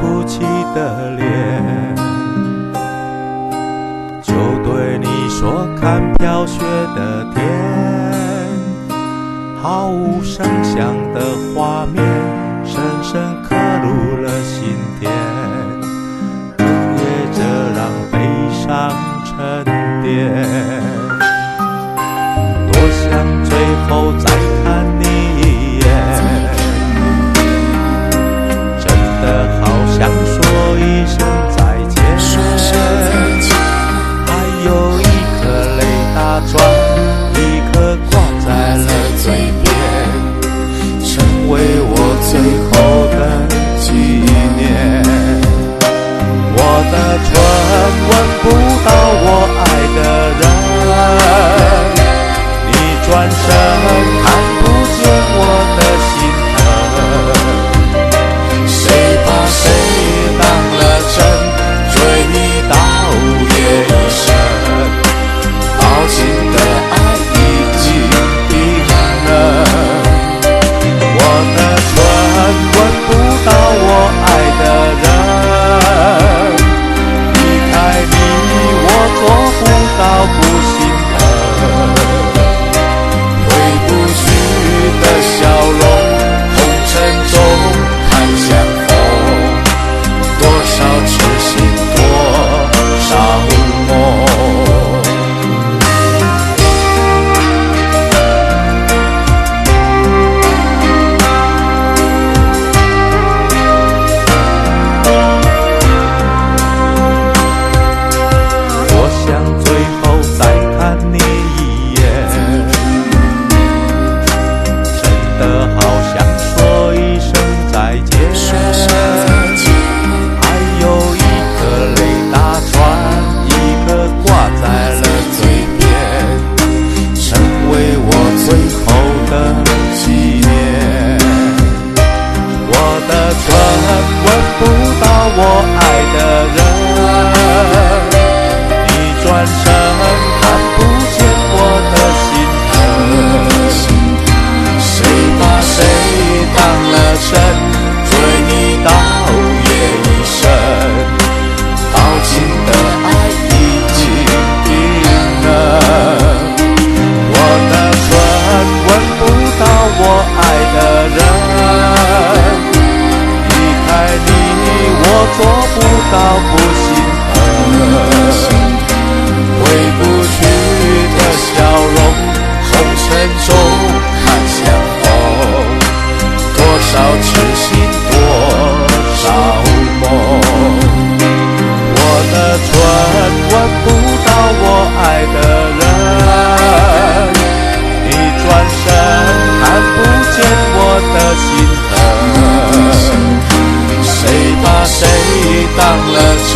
哭泣的脸，就对你说看飘雪的天，毫无声响的画面深深刻入了心田，日夜着让悲伤沉淀，多想最后再看你一眼，真的好想说一声再见，还有一颗泪打转，一颗挂在了嘴边，成为我最后的纪念。我的唇吻不到我爱的人，你转身看不见我的心疼，谁把谁当了真，追忆到夜已深，抱紧的爱已经冰冷。我的唇吻不到我爱的人，离开你我做不到不心疼，回不去的笑容，红尘中看相逢，多少痴心多少梦。我爱的人，你转身看不见我的心疼，谁把谁当了真，追你到夜已深，抱紧的爱已经冰冷。我的唇吻不到我爱的人，离开你我做不到不心疼，回不去的笑容，红尘中看相逢，多少痴心多少梦。我的唇吻不到我爱的人，你转身看不见我的心疼，谁把谁当了真，